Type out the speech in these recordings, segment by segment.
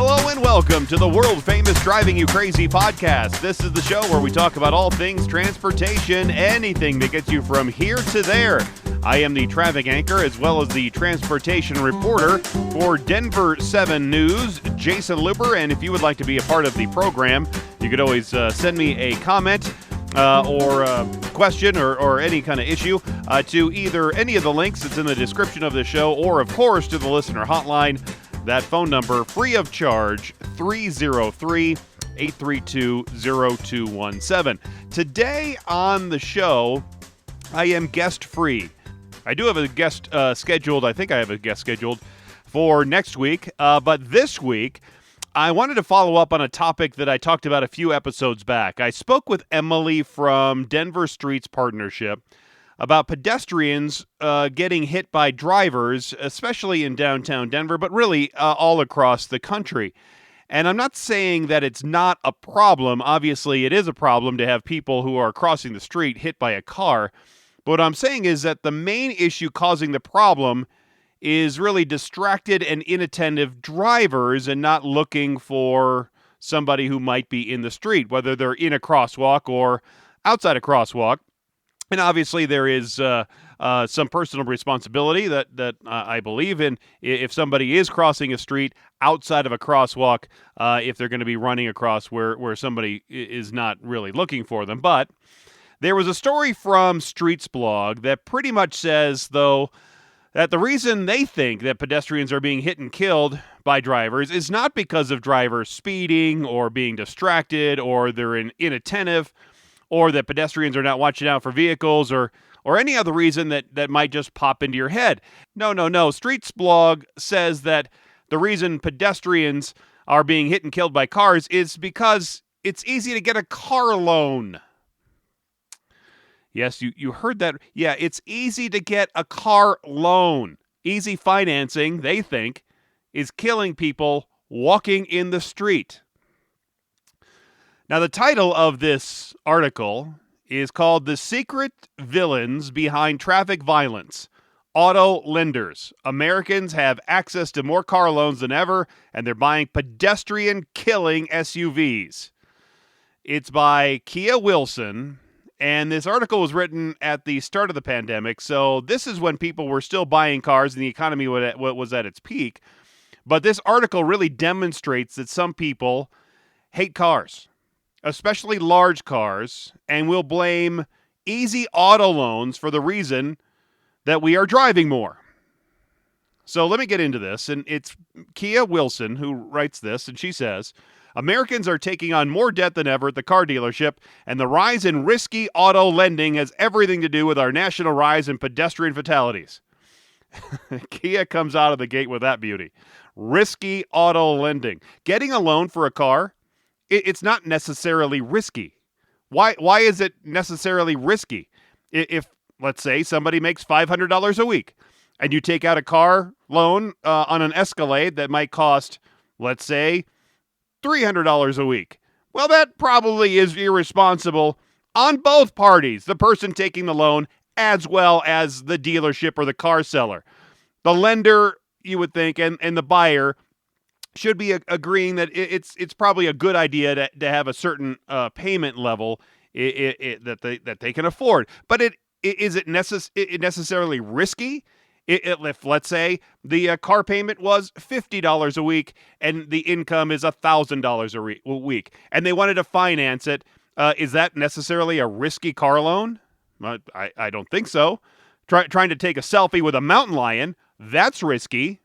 Hello and welcome to the world-famous Driving You Crazy podcast. This is the show where we talk about all things transportation, anything that gets you from here to there. I am the traffic anchor as well as the transportation reporter for Denver 7 News, Jason Luber, and if you would like to be a part of the program, you could always send me a comment or a question or any kind of issue to either any of the links that's in the description of the show or, of course, to the listener hotline. That phone number, free of charge, 303-832-0217. Today on the show, I am guest-free. I do have a guest scheduled. I think I have a guest scheduled for next week. But this week, I wanted to follow up on a topic that I talked about a few episodes back. I spoke with Emily from Denver Streets Partnership about pedestrians getting hit by drivers, especially in downtown Denver, but really all across the country. And I'm not saying that it's not a problem. Obviously, it is a problem to have people who are crossing the street hit by a car. But what I'm saying is that the main issue causing the problem is really distracted and inattentive drivers and not looking for somebody who might be in the street, whether they're in a crosswalk or outside a crosswalk. And obviously there is some personal responsibility that I believe in if somebody is crossing a street outside of a crosswalk, if they're going to be running across where somebody is not really looking for them. But there was a story from Streetsblog that pretty much says, though, that the reason they think that pedestrians are being hit and killed by drivers is not because of drivers speeding or being distracted or they're inattentive, or that pedestrians are not watching out for vehicles, or any other reason that might just pop into your head. No. Streetsblog says that the reason pedestrians are being hit and killed by cars is because it's easy to get a car loan. Yes, you heard that. Yeah, it's easy to get a car loan. Easy financing, they think, is killing people walking in the street. Now, the title of this article is called "The Secret Villains Behind Traffic Violence. Auto Lenders. Americans have access to more car loans than ever, and they're buying pedestrian-killing SUVs." It's by Kia Wilson, and this article was written at the start of the pandemic, so this is when people were still buying cars and the economy was at its peak. But this article really demonstrates that some people hate cars, especially large cars, and will blame easy auto loans for the reason that we are driving more. So let me get into this, and it's Kia Wilson who writes this, and she says, "Americans are taking on more debt than ever at the car dealership, and the rise in risky auto lending has everything to do with our national rise in pedestrian fatalities." Kia comes out of the gate with that beauty. Risky auto lending. Getting a loan for a car, it's not necessarily risky. Why is it necessarily risky? If, let's say, somebody makes $500 a week and you take out a car loan on an Escalade that might cost, let's say, $300 a week. Well, that probably is irresponsible on both parties, the person taking the loan as well as the dealership or the car seller. The lender, you would think, and the buyer should be agreeing that it's probably a good idea to have a certain payment level that they can afford. But is it necessarily risky? If, let's say, the car payment was $50 a week and the income is $1,000 a week, and they wanted to finance it, is that necessarily a risky car loan? I don't think so. Trying to take a selfie with a mountain lion, that's risky.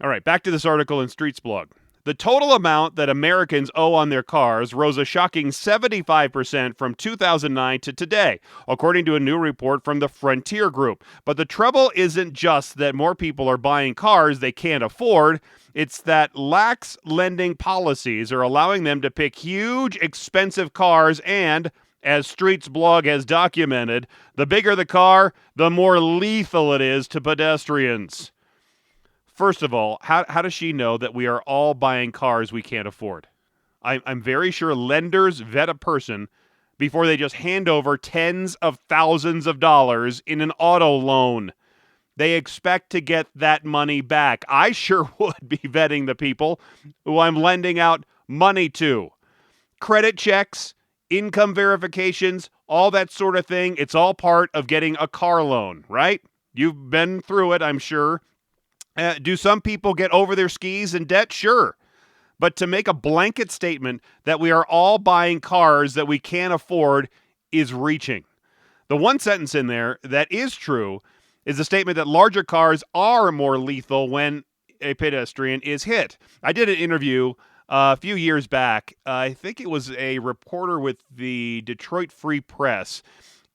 All right, back to this article in Streetsblog. The total amount that Americans owe on their cars rose a shocking 75% from 2009 to today, according to a new report from the Frontier Group. But the trouble isn't just that more people are buying cars they can't afford. It's that lax lending policies are allowing them to pick huge, expensive cars and, as Streetsblog has documented, the bigger the car, the more lethal it is to pedestrians. First of all, how does she know that we are all buying cars we can't afford? I'm very sure lenders vet a person before they just hand over tens of thousands of dollars in an auto loan. They expect to get that money back. I sure would be vetting the people who I'm lending out money to. Credit checks, income verifications, all that sort of thing. It's all part of getting a car loan, right? You've been through it, I'm sure. Do some people get over their skis in debt? Sure. But to make a blanket statement that we are all buying cars that we can't afford is reaching. The one sentence in there that is true is the statement that larger cars are more lethal when a pedestrian is hit. I did an interview a few years back. I think it was a reporter with the Detroit Free Press,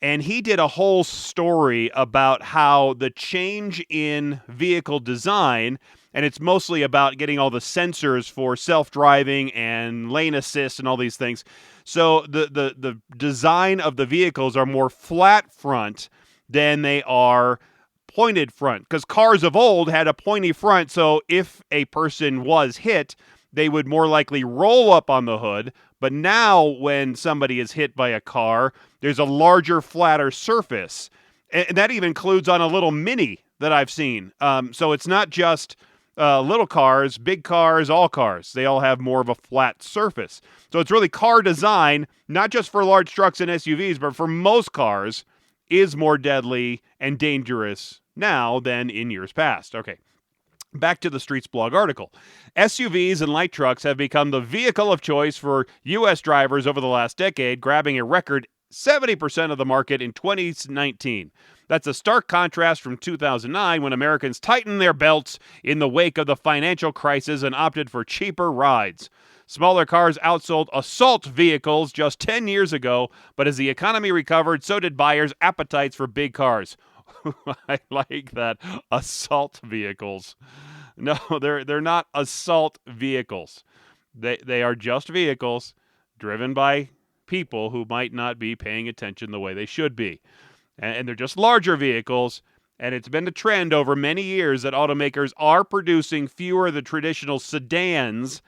and he did a whole story about how the change in vehicle design, and it's mostly about getting all the sensors for self-driving and lane assist and all these things. So the design of the vehicles are more flat front than they are pointed front, because cars of old had a pointy front, so if a person was hit, they would more likely roll up on the hood. But now when somebody is hit by a car, there's a larger, flatter surface. And that even includes on a little Mini that I've seen. So it's not just little cars, big cars, all cars. They all have more of a flat surface. So it's really car design, not just for large trucks and SUVs, but for most cars, is more deadly and dangerous now than in years past. Okay. Back to the Streetsblog article. SUVs and light trucks have become the vehicle of choice for U.S. drivers over the last decade, grabbing a record 70% of the market in 2019. That's a stark contrast from 2009, when Americans tightened their belts in the wake of the financial crisis and opted for cheaper rides. Smaller cars outsold assault vehicles just 10 years ago, but as the economy recovered, so did buyers' appetites for big cars. I like that. Assault vehicles. No, they're not assault vehicles. They are just vehicles driven by people who might not be paying attention the way they should be. And they're just larger vehicles, and it's been a trend over many years that automakers are producing fewer of the traditional sedans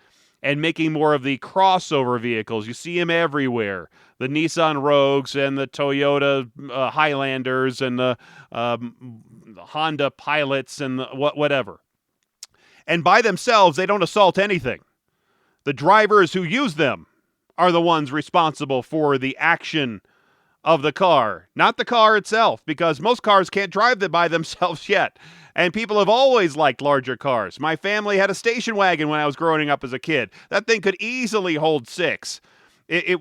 and making more of the crossover vehicles. You see them everywhere. The Nissan Rogues and the Toyota Highlanders and the Honda Pilots and whatever. And by themselves, they don't assault anything. The drivers who use them are the ones responsible for the action of the car, not the car itself, because most cars can't drive them by themselves yet. And people have always liked larger cars. My family had a station wagon when I was growing up as a kid. That thing could easily hold 6. It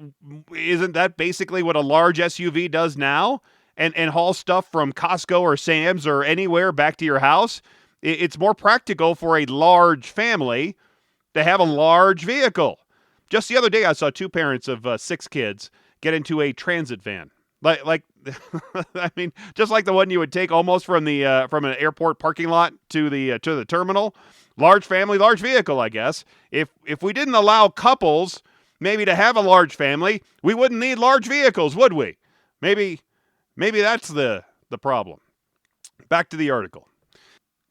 isn't that basically what a large SUV does now? And haul stuff from Costco or Sam's or anywhere back to your house? It's more practical for a large family to have a large vehicle. Just the other day, I saw 2 parents of 6 kids get into a transit van. Like I mean, just like the one you would take almost from an airport parking lot to the terminal. Large family, large vehicle, I guess. If we didn't allow couples maybe to have a large family, we wouldn't need large vehicles, would we? Maybe that's the problem. Back to the article.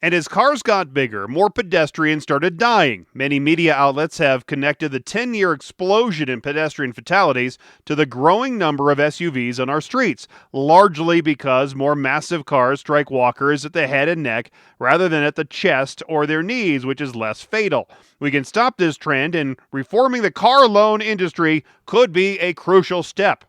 And as cars got bigger, more pedestrians started dying. Many media outlets have connected the 10-year explosion in pedestrian fatalities to the growing number of SUVs on our streets, largely because more massive cars strike walkers at the head and neck rather than at the chest or their knees, which is less fatal. We can stop this trend, and reforming the car loan industry could be a crucial step.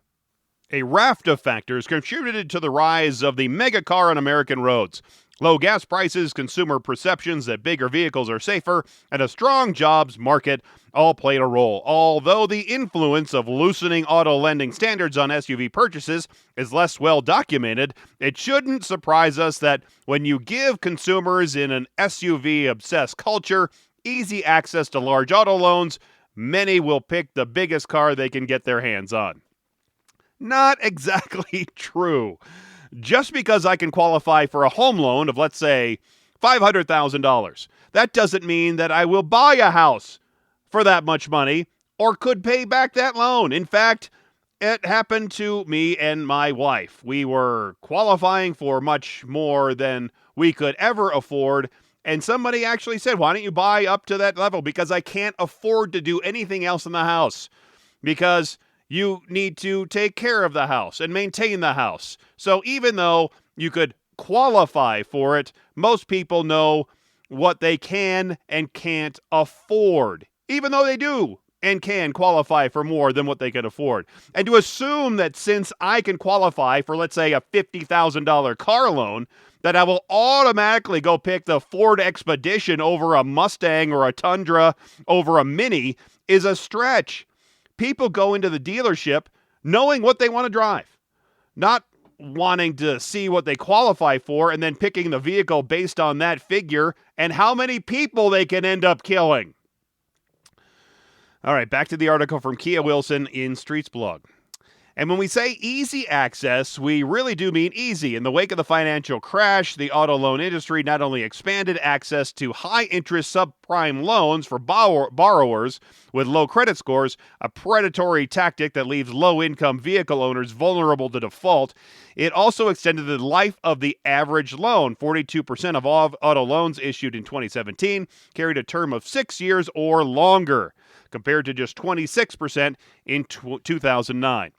A raft of factors contributed to the rise of the mega car on American roads. Low gas prices, consumer perceptions that bigger vehicles are safer, and a strong jobs market all played a role. Although the influence of loosening auto lending standards on SUV purchases is less well documented, it shouldn't surprise us that when you give consumers in an SUV-obsessed culture easy access to large auto loans, many will pick the biggest car they can get their hands on. Not exactly true. Just because I can qualify for a home loan of, let's say, $500,000, that doesn't mean that I will buy a house for that much money or could pay back that loan. In fact, it happened to me and my wife. We were qualifying for much more than we could ever afford, and somebody actually said, why don't you buy up to that level? Because I can't afford to do anything else in the house. Because you need to take care of the house and maintain the house. So even though you could qualify for it. Most people know what they can and can't afford, even though they do and can qualify for more than what they can afford. And to assume that since I can qualify for, let's say, a $50,000 car loan, that I will automatically go pick the Ford Expedition over a Mustang or a Tundra over a Mini is a stretch. People go into the dealership knowing what they want to drive, not wanting to see what they qualify for and then picking the vehicle based on that figure and how many people they can end up killing. All right, back to the article from Kia Wilson in Streetsblog. And when we say easy access, we really do mean easy. In the wake of the financial crash, the auto loan industry not only expanded access to high-interest subprime loans for borrowers with low credit scores, a predatory tactic that leaves low-income vehicle owners vulnerable to default, it also extended the life of the average loan. 42% of all auto loans issued in 2017 carried a term of 6 years or longer, compared to just 26% in 2009.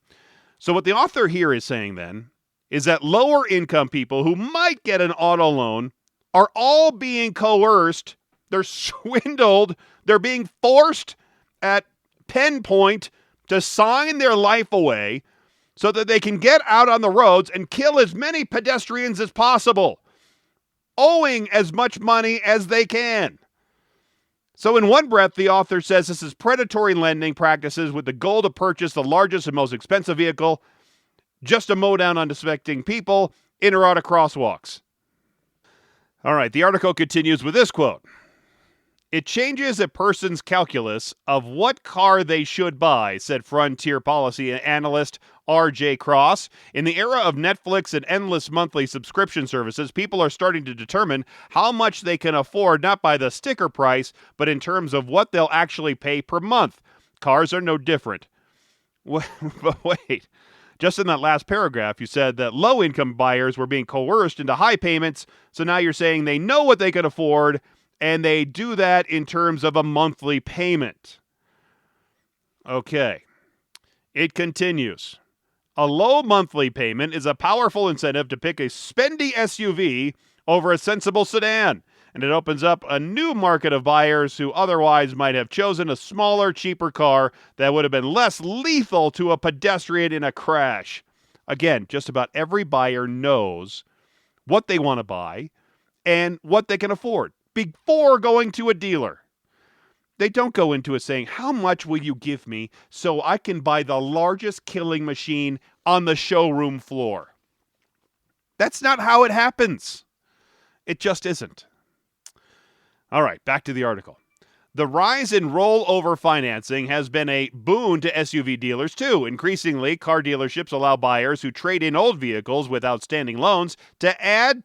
So what the author here is saying then is that lower income people who might get an auto loan are all being coerced, they're swindled, they're being forced at penpoint to sign their life away so that they can get out on the roads and kill as many pedestrians as possible, owing as much money as they can. So in one breath, the author says this is predatory lending practices with the goal to purchase the largest and most expensive vehicle just to mow down unsuspecting people in or out of crosswalks. All right, the article continues with this quote. It changes a person's calculus of what car they should buy, said Frontier policy analyst R.J. Cross. In the era of Netflix and endless monthly subscription services, people are starting to determine how much they can afford, not by the sticker price, but in terms of what they'll actually pay per month. Cars are no different. But wait, just in that last paragraph, you said that low-income buyers were being coerced into high payments, so now you're saying they know what they can afford, and they do that in terms of a monthly payment. Okay. It continues. A low monthly payment is a powerful incentive to pick a spendy SUV over a sensible sedan, and it opens up a new market of buyers who otherwise might have chosen a smaller, cheaper car that would have been less lethal to a pedestrian in a crash. Again, just about every buyer knows what they want to buy and what they can afford before going to a dealer. They don't go into it saying, how much will you give me so I can buy the largest killing machine on the showroom floor? That's not how it happens. It just isn't. All right, back to the article. The rise in rollover financing has been a boon to SUV dealers, too. Increasingly, car dealerships allow buyers who trade in old vehicles with outstanding loans to add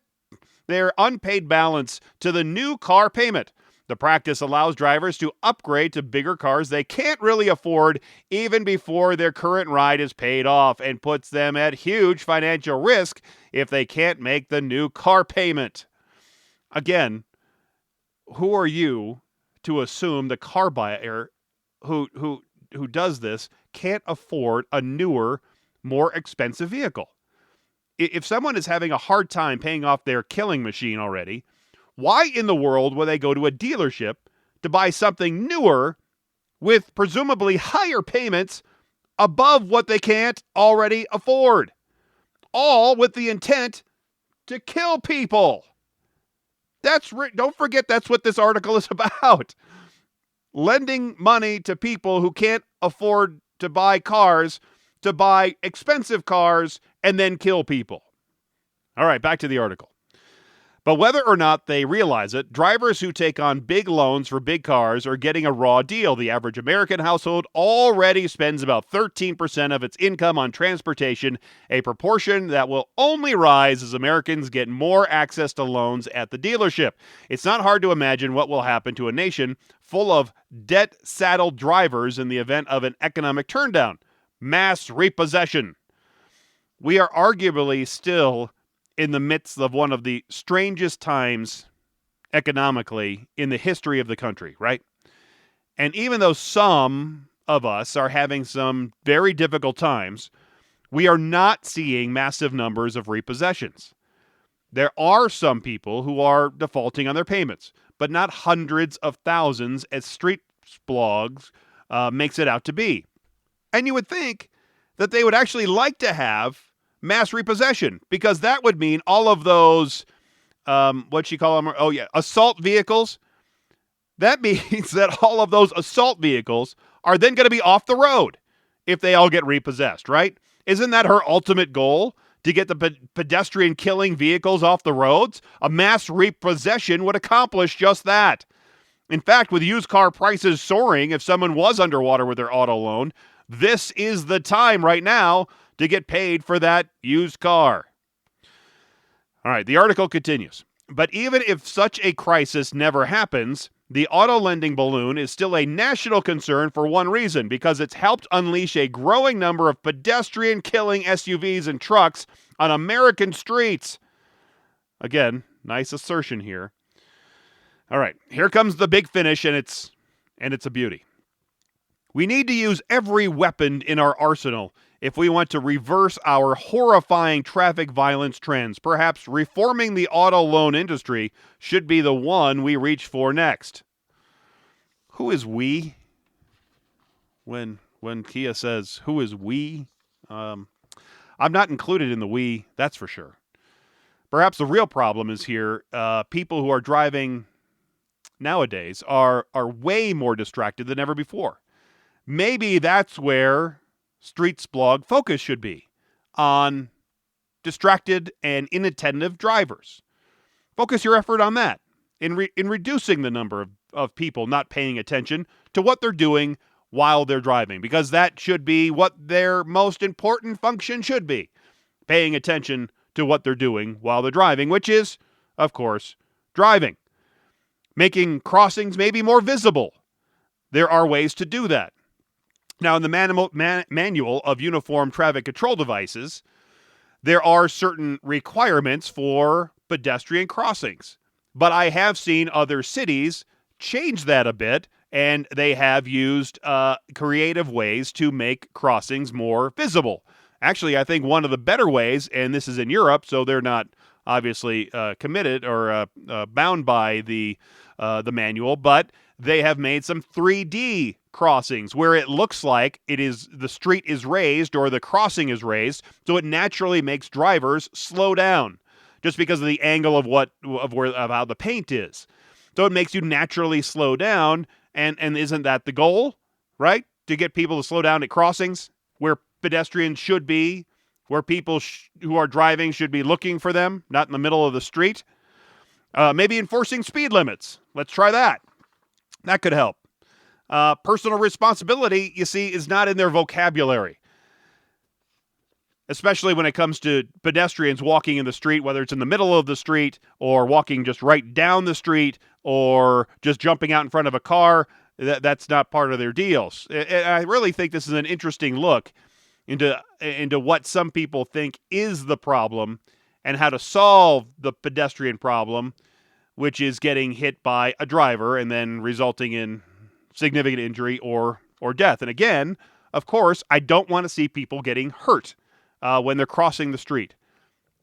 their unpaid balance to the new car payment. The practice allows drivers to upgrade to bigger cars they can't really afford even before their current ride is paid off, and puts them at huge financial risk if they can't make the new car payment. Again, who are you to assume the car buyer who does this can't afford a newer, more expensive vehicle? If someone is having a hard time paying off their killing machine already, why in the world would they go to a dealership to buy something newer with presumably higher payments above what they can't already afford? All with the intent to kill people. Don't forget that's what this article is about. Lending money to people who can't afford to buy cars, to buy expensive cars, and then kill people. All right, back to the article. But whether or not they realize it, drivers who take on big loans for big cars are getting a raw deal. The average American household already spends about 13% of its income on transportation, a proportion that will only rise as Americans get more access to loans at the dealership. It's not hard to imagine what will happen to a nation full of debt-saddled drivers in the event of an economic turndown. Mass repossession. We are arguably still in the midst of one of the strangest times economically in the history of the country, right? And even though some of us are having some very difficult times, we are not seeing massive numbers of repossessions. There are some people who are defaulting on their payments, but not hundreds of thousands as Streetsblog makes it out to be. And you would think that they would actually like to have mass repossession, because that would mean all of those, what you call them? Oh, yeah, assault vehicles. That means that all of those assault vehicles are then going to be off the road if they all get repossessed, right? Isn't that her ultimate goal? To get the pedestrian killing vehicles off the roads? A mass repossession would accomplish just that. In fact, with used car prices soaring, if someone was underwater with their auto loan, this is the time right now to get paid for that used car. All right, the article continues. But even if such a crisis never happens, the auto lending balloon is still a national concern for one reason, because it's helped unleash a growing number of pedestrian-killing SUVs and trucks on American streets. Again, nice assertion here. All right, here comes the big finish, and it's a beauty. We need to use every weapon in our arsenal if we want to reverse our horrifying traffic violence trends. Perhaps reforming the auto loan industry should be the one we reach for next. Who is we? When Kia says, who is we? I'm not included in the we, that's for sure. Perhaps the real problem is here, people who are driving nowadays are way more distracted than ever before. Maybe that's where Streetsblog focus should be, on distracted and inattentive drivers. Focus your effort on that, in reducing the number of people not paying attention to what they're doing while they're driving, because that should be what their most important function should be, paying attention to what they're doing while they're driving, which is, of course, driving. Making crossings maybe more visible. There are ways to do that. Now, in the manual of uniform traffic control devices, there are certain requirements for pedestrian crossings. But I have seen other cities change that a bit, and they have used creative ways to make crossings more visible. Actually, I think one of the better ways, and this is in Europe, so they're not obviously committed or bound by the manual, but they have made some 3D crossings where it looks like the street is raised or the crossing is raised, so it naturally makes drivers slow down just because of the angle of how the paint is. So it makes you naturally slow down, and isn't that the goal, right? To get people to slow down at crossings where pedestrians should be, where people who are driving should be looking for them, not in the middle of the street. Maybe enforcing speed limits. Let's try that. That could help. Personal responsibility, you see, is not in their vocabulary, especially when it comes to pedestrians walking in the street, whether it's in the middle of the street or walking just right down the street or just jumping out in front of a car. That's not part of their deals. And I really think this is an interesting look into what some people think is the problem and how to solve the pedestrian problem, which is getting hit by a driver and then resulting in significant injury or death. And again, of course, I don't want to see people getting hurt when they're crossing the street.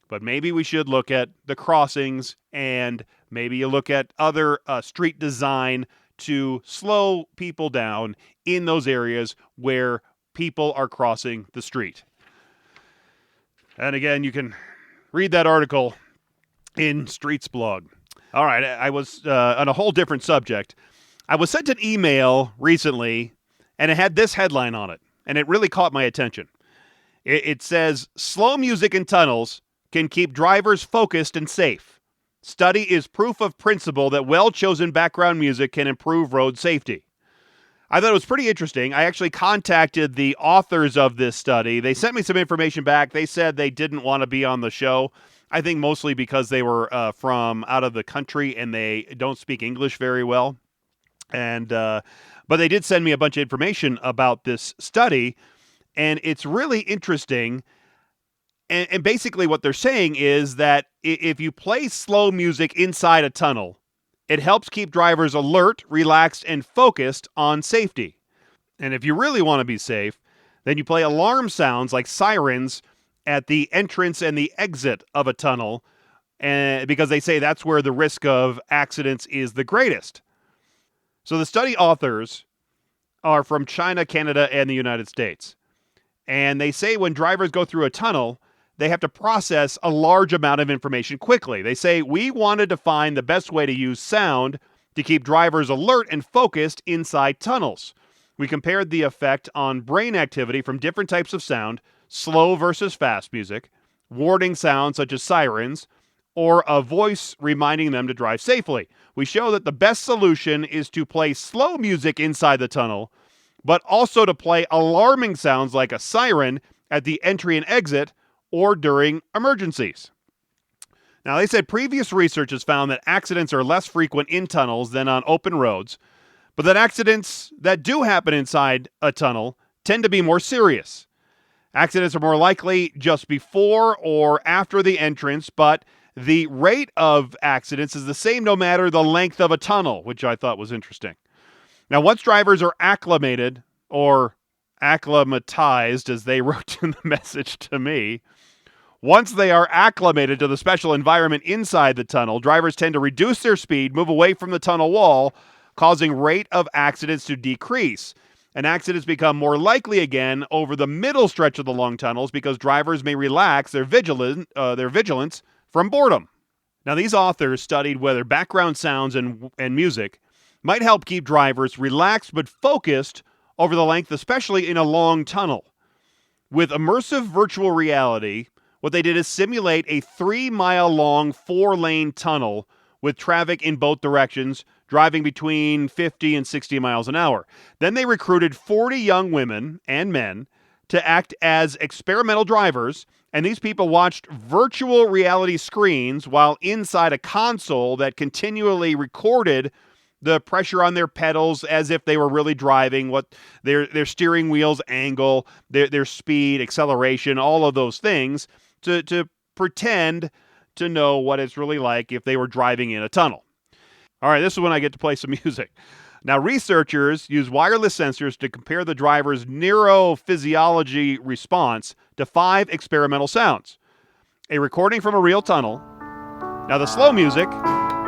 But maybe we should look at the crossings, and maybe you look at other street design to slow people down in those areas where people are crossing the street. And again, you can read that article in Streetsblog. All right, I was on a whole different subject. I was sent an email recently, and it had this headline on it, and it really caught my attention. It says, slow music in tunnels can keep drivers focused and safe. Study is proof of principle that well-chosen background music can improve road safety. I thought it was pretty interesting. I actually contacted the authors of this study. They sent me some information back. They said they didn't want to be on the show. I think mostly because they were from out of the country and they don't speak English very well. But they did send me a bunch of information about this study, and it's really interesting. And basically what they're saying is that if you play slow music inside a tunnel, it helps keep drivers alert, relaxed, and focused on safety. And if you really want to be safe, then you play alarm sounds like sirens at the entrance and the exit of a tunnel, and because they say that's where the risk of accidents is the greatest. So the study authors are from China, Canada, and the United States. And they say when drivers go through a tunnel, they have to process a large amount of information quickly. They say, we wanted to find the best way to use sound to keep drivers alert and focused inside tunnels. We compared the effect on brain activity from different types of sound, slow versus fast music, warning sounds such as sirens, or a voice reminding them to drive safely. We show that the best solution is to play slow music inside the tunnel, but also to play alarming sounds like a siren at the entry and exit or during emergencies. Now, they said previous research has found that accidents are less frequent in tunnels than on open roads, but that accidents that do happen inside a tunnel tend to be more serious. Accidents are more likely just before or after the entrance, but the rate of accidents is the same no matter the length of a tunnel, which I thought was interesting. Now, once drivers are acclimated, or acclimatized, as they wrote in the message to me, once they are acclimated to the special environment inside the tunnel, drivers tend to reduce their speed, move away from the tunnel wall, causing rate of accidents to decrease. And accidents become more likely again over the middle stretch of the long tunnels because drivers may relax their vigilance from boredom. Now, these authors studied whether background sounds and music might help keep drivers relaxed but focused over the length, especially in a long tunnel. With immersive virtual reality, what they did is simulate a 3-mile-long 4-lane tunnel with traffic in both directions, driving between 50 and 60 miles an hour. Then they recruited 40 young women and men to act as experimental drivers, and these people watched virtual reality screens while inside a console that continually recorded the pressure on their pedals as if they were really driving, what their steering wheel's angle, their speed, acceleration, all of those things to pretend to know what it's really like if they were driving in a tunnel. All right, this is when I get to play some music. Now, researchers use wireless sensors to compare the driver's neurophysiology response to 5 experimental sounds. A recording from a real tunnel. Now, the slow music,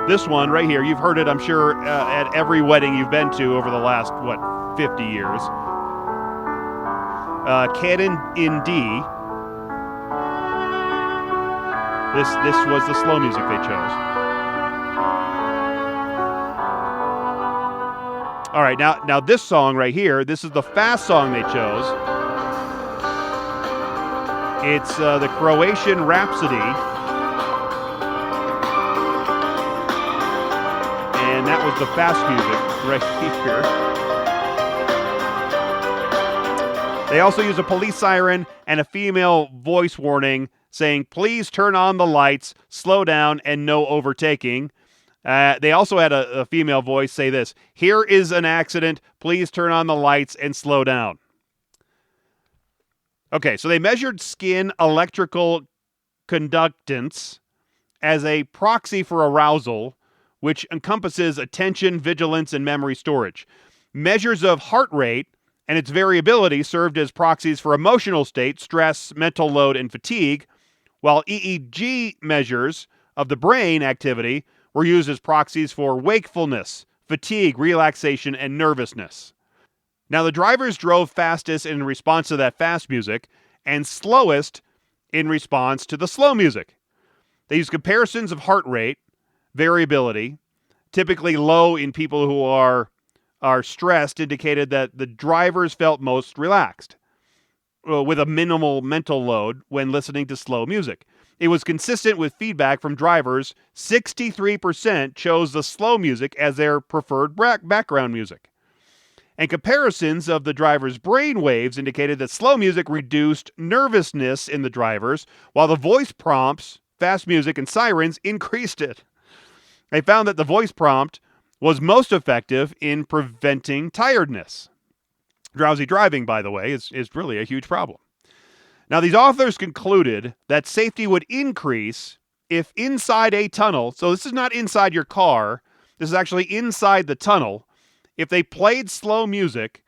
this one right here, you've heard it, I'm sure, at every wedding you've been to over the last, 50 years. Canon in D. This was the slow music they chose. All right, now this song right here, this is the fast song they chose. It's the Croatian Rhapsody. And that was the fast music right here. They also use a police siren and a female voice warning saying, please turn on the lights, slow down, and no overtaking. They also had a female voice say this, here is an accident, please turn on the lights and slow down. Okay, so they measured skin electrical conductance as a proxy for arousal, which encompasses attention, vigilance, and memory storage. Measures of heart rate and its variability served as proxies for emotional state, stress, mental load, and fatigue, while EEG measures of the brain activity were used as proxies for wakefulness, fatigue, relaxation, and nervousness. Now, the drivers drove fastest in response to that fast music and slowest in response to the slow music. They used comparisons of heart rate, variability, typically low in people who are stressed, indicated that the drivers felt most relaxed, with a minimal mental load when listening to slow music. It was consistent with feedback from drivers. 63% chose the slow music as their preferred background music. And comparisons of the driver's brain waves indicated that slow music reduced nervousness in the drivers, while the voice prompts, fast music, and sirens increased it. They found that the voice prompt was most effective in preventing tiredness. Drowsy driving, by the way, is really a huge problem. Now, these authors concluded that safety would increase if inside a tunnel, so this is not inside your car, this is actually inside the tunnel, if they played slow music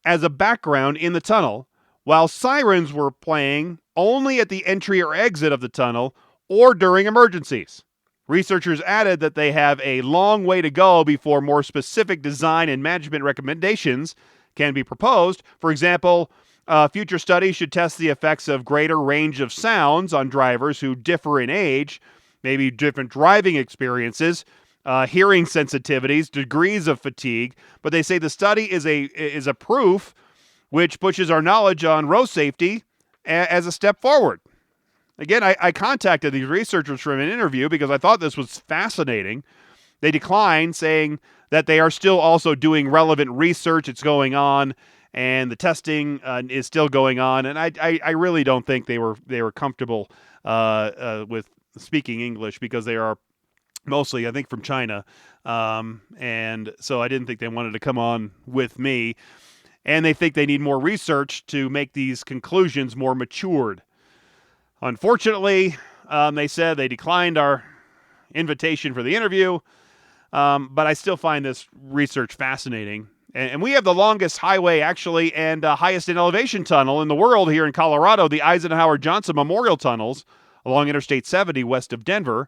as a background in the tunnel, while sirens were playing only at the entry or exit of the tunnel, or during emergencies. Researchers added that they have a long way to go before more specific design and management recommendations can be proposed. For example, future studies should test the effects of greater range of sounds on drivers who differ in age, maybe different driving experiences, hearing sensitivities, degrees of fatigue. But they say the study is a proof which pushes our knowledge on road safety as a step forward. Again, I contacted these researchers for an interview because I thought this was fascinating. They declined, saying that they are still also doing relevant research. It's going on, and the testing is still going on. And I really don't think they were comfortable with speaking English because they are mostly, I think, from China. And so I didn't think they wanted to come on with me. And they think they need more research to make these conclusions more matured. Unfortunately, they said they declined our invitation for the interview, but I still find this research fascinating. And we have the longest highway, actually, and highest in elevation tunnel in the world here in Colorado, the Eisenhower Johnson Memorial Tunnels along Interstate 70 west of Denver.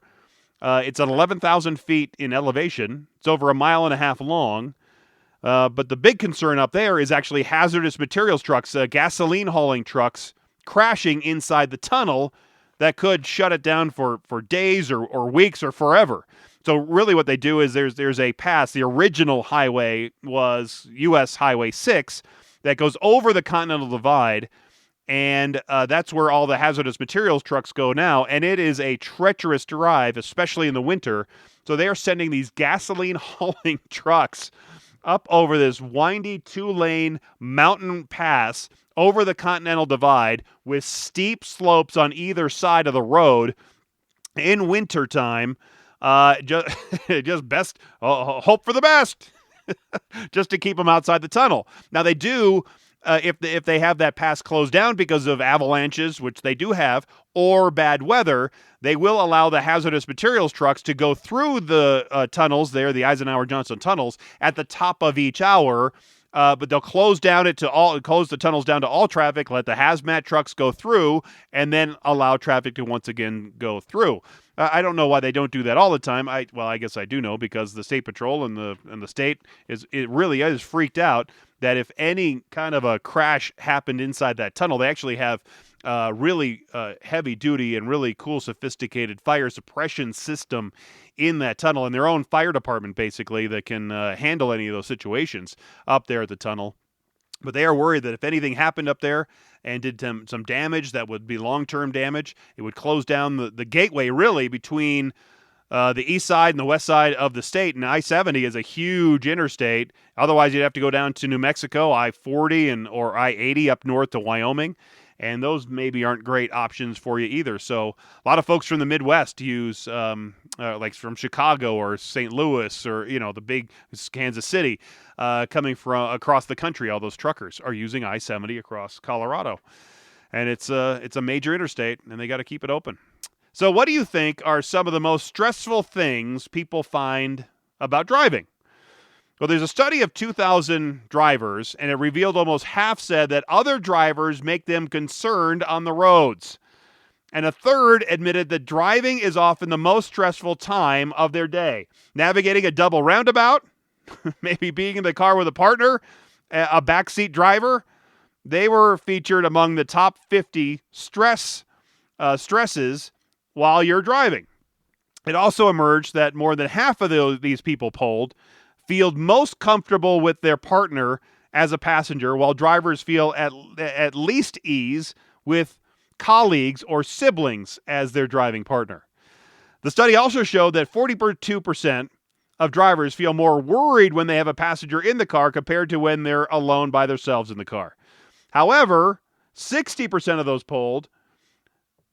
It's at 11,000 feet in elevation. It's over 1.5 miles long. But the big concern up there is actually hazardous materials trucks, gasoline hauling trucks, crashing inside the tunnel that could shut it down for days or weeks or forever. So really what they do is there's a pass. The original highway was U.S. Highway 6 that goes over the Continental Divide, and that's where all the hazardous materials trucks go now, and it is a treacherous drive, especially in the winter. So they are sending these gasoline hauling trucks up over this windy 2-lane mountain pass over the Continental Divide with steep slopes on either side of the road in wintertime. Just best hope for the best, just to keep them outside the tunnel. Now they do, if they have that pass closed down because of avalanches, which they do have, or bad weather, they will allow the hazardous materials trucks to go through the tunnels there, the Eisenhower Johnson tunnels, at the top of each hour. But they'll close the tunnels down to all traffic, let the hazmat trucks go through, and then allow traffic to once again go through. I don't know why they don't do that all the time. I guess I do know, because the state patrol and the state really is freaked out that if any kind of a crash happened inside that tunnel, they actually have really heavy duty and really cool sophisticated fire suppression system in that tunnel, and their own fire department basically that can handle any of those situations up there at the tunnel. But they are worried that if anything happened up there and did some damage that would be long-term damage, it would close down the gateway really between the east side and the west side of the state. And I-70 is a huge interstate. Otherwise, you'd have to go down to New Mexico, I-40 or I-80 up north to Wyoming. And those maybe aren't great options for you either. So a lot of folks from the Midwest use, like from Chicago or St. Louis or, the big Kansas City, coming from across the country. All those truckers are using I-70 across Colorado. And it's a major interstate, and they got to keep it open. So what do you think are some of the most stressful things people find about driving? Well, there's a study of 2,000 drivers, and it revealed almost half said that other drivers make them concerned on the roads. And a third admitted that driving is often the most stressful time of their day. Navigating a double roundabout, maybe being in the car with a partner, a backseat driver, they were featured among the top 50 stresses while you're driving. It also emerged that more than half of these people polled feel most comfortable with their partner as a passenger, while drivers feel at least ease with colleagues or siblings as their driving partner. The study also showed that 42% of drivers feel more worried when they have a passenger in the car compared to when they're alone by themselves in the car. However, 60% of those polled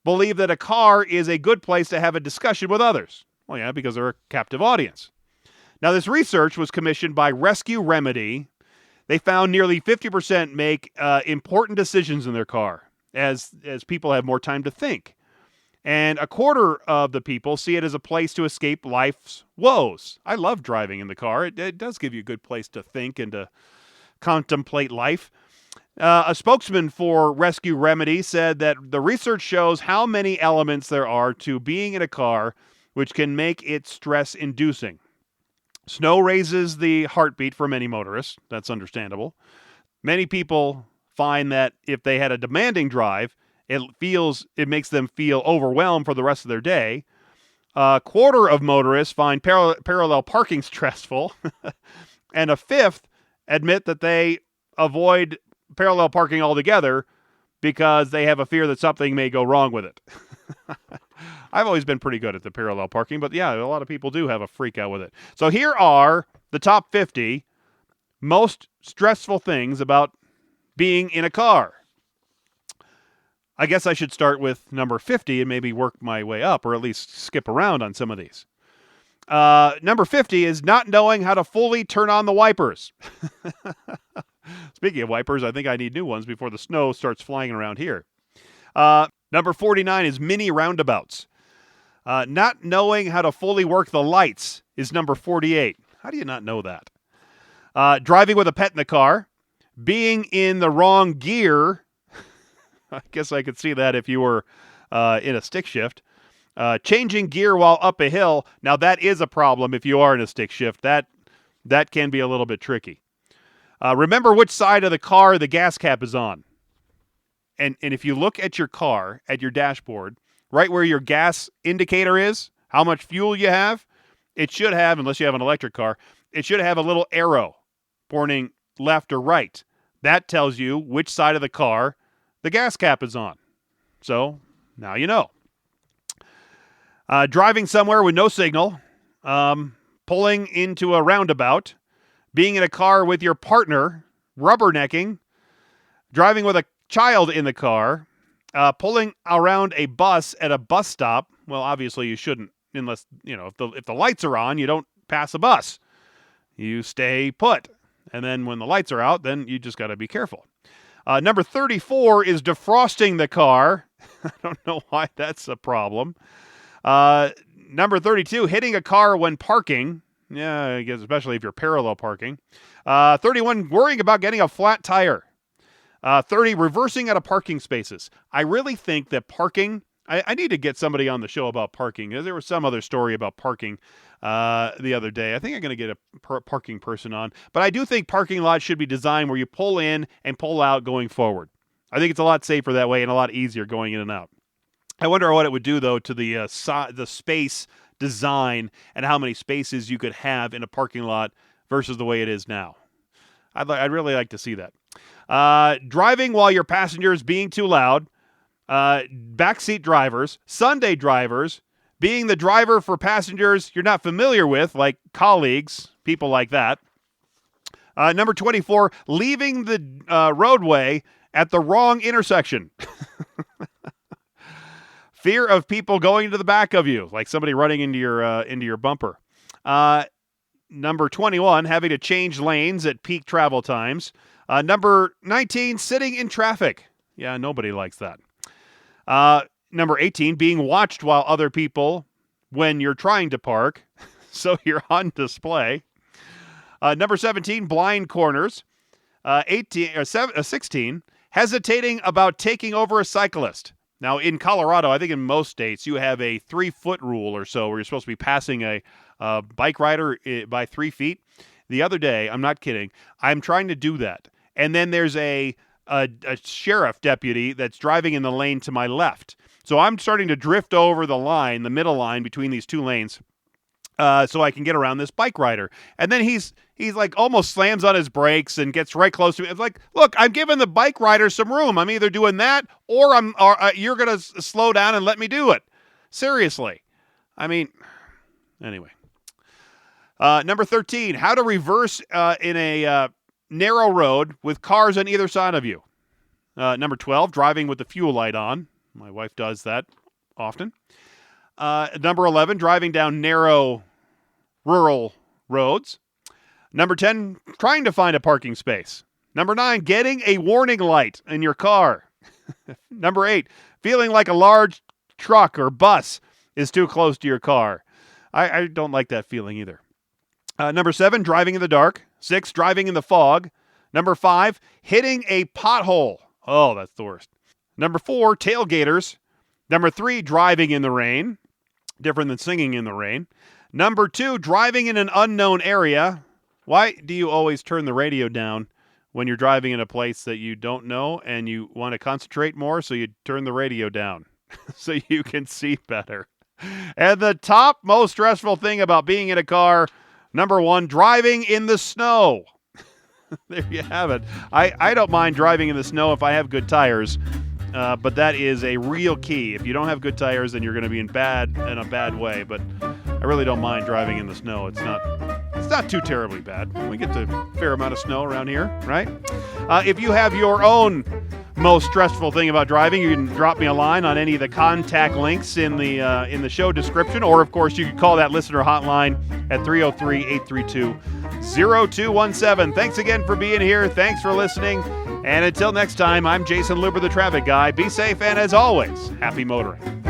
believe that a car is a good place to have a discussion with others. Well, yeah, because they're a captive audience. Now, this research was commissioned by Rescue Remedy. They found nearly 50% make important decisions in their car as people have more time to think. And a quarter of the people see it as a place to escape life's woes. I love driving in the car. It does give you a good place to think and to contemplate life. A spokesman for Rescue Remedy said that the research shows how many elements there are to being in a car which can make it stress-inducing. Snow raises the heartbeat for many motorists. That's understandable. Many people find that if they had a demanding drive, it makes them feel overwhelmed for the rest of their day. A quarter of motorists find parallel parking stressful, and a fifth admit that they avoid parallel parking altogether because they have a fear that something may go wrong with it. I've always been pretty good at the parallel parking, but yeah, a lot of people do have a freak out with it. So here are the top 50 most stressful things about being in a car. I guess I should start with number 50 and maybe work my way up, or at least skip around on some of these. Number 50 is not knowing how to fully turn on the wipers. Speaking of wipers, I think I need new ones before the snow starts flying around here. Number 49 is mini roundabouts. Not knowing how to fully work the lights is number 48. How do you not know that? Driving with a pet in the car. Being in the wrong gear. I guess I could see that if you were in a stick shift. Changing gear while up a hill. Now, that is a problem if you are in a stick shift. That can be a little bit tricky. Remember which side of the car the gas cap is on. And if you look at your car, at your dashboard, right where your gas indicator is, how much fuel you have, it should have, unless you have an electric car, it should have a little arrow pointing left or right. That tells you which side of the car the gas cap is on. So, now you know. Driving somewhere with no signal, pulling into a roundabout, being in a car with your partner, rubbernecking, driving with a child in the car, pulling around a bus at a bus stop. Well, obviously you shouldn't, unless, if the lights are on, you don't pass a bus. You stay put. And then when the lights are out, then you just got to be careful. Number 34 is defrosting the car. I don't know why that's a problem. Number 32, hitting a car when parking. Yeah, I guess especially if you're parallel parking. 31, worrying about getting a flat tire. 30, reversing out of parking spaces. I really think that parking, I need to get somebody on the show about parking. There was some other story about parking the other day. I think I'm going to get a parking person on. But I do think parking lots should be designed where you pull in and pull out going forward. I think it's a lot safer that way and a lot easier going in and out. I wonder what it would do, though, to the space design and how many spaces you could have in a parking lot versus the way it is now. I'd really like to see that. Driving while your passenger is being too loud. Backseat drivers. Sunday drivers. Being the driver for passengers you're not familiar with, like colleagues, people like that. Number 24, leaving the roadway at the wrong intersection. Fear of people going to the back of you, like somebody running into your bumper. Number 21, having to change lanes at peak travel times. Number 19, sitting in traffic. Yeah, nobody likes that. Number 18, being watched while other people when you're trying to park, so you're on display. Number 17, blind corners. 16, hesitating about taking over a cyclist. Now, in Colorado, I think in most states, you have a 3-foot rule or so where you're supposed to be passing a bike rider by 3 feet. The other day, I'm not kidding, I'm trying to do that. And then there's a sheriff deputy that's driving in the lane to my left. So I'm starting to drift over the line, the middle line between these two lanes, so I can get around this bike rider. And then he's like almost slams on his brakes and gets right close to me. It's like, look, I'm giving the bike rider some room. I'm either doing that or you're going to slow down and let me do it. Seriously. I mean, anyway. Number 13, how to reverse in a narrow road with cars on either side of you. Number 12, driving with the fuel light on. My wife does that often. Number 11, driving down narrow rural roads. Number 10, trying to find a parking space. Number 9, getting a warning light in your car. Number 8, feeling like a large truck or bus is too close to your car. I don't like that feeling either. Number 7, driving in the dark. 6, driving in the fog. Number 5, hitting a pothole. Oh, that's the worst. Number 4, tailgaters. Number 3, driving in the rain. Different than singing in the rain. Number 2, driving in an unknown area. Why do you always turn the radio down when you're driving in a place that you don't know and you want to concentrate more? So you turn the radio down so you can see better. And the top most stressful thing about being in a car, number 1, driving in the snow. There you have it. I don't mind driving in the snow if I have good tires, but that is a real key. If you don't have good tires, then you're going to be in a bad way. But I really don't mind driving in the snow. It's not too terribly bad. We get a fair amount of snow around here, right? If you have your own most stressful thing about driving, you can drop me a line on any of the contact links in the show description, or of course you can call that listener hotline at 303-832-0217. Thanks again for being here. Thanks for listening. And until next time, I'm Jason Luber, the traffic guy. Be safe, and as always, happy motoring.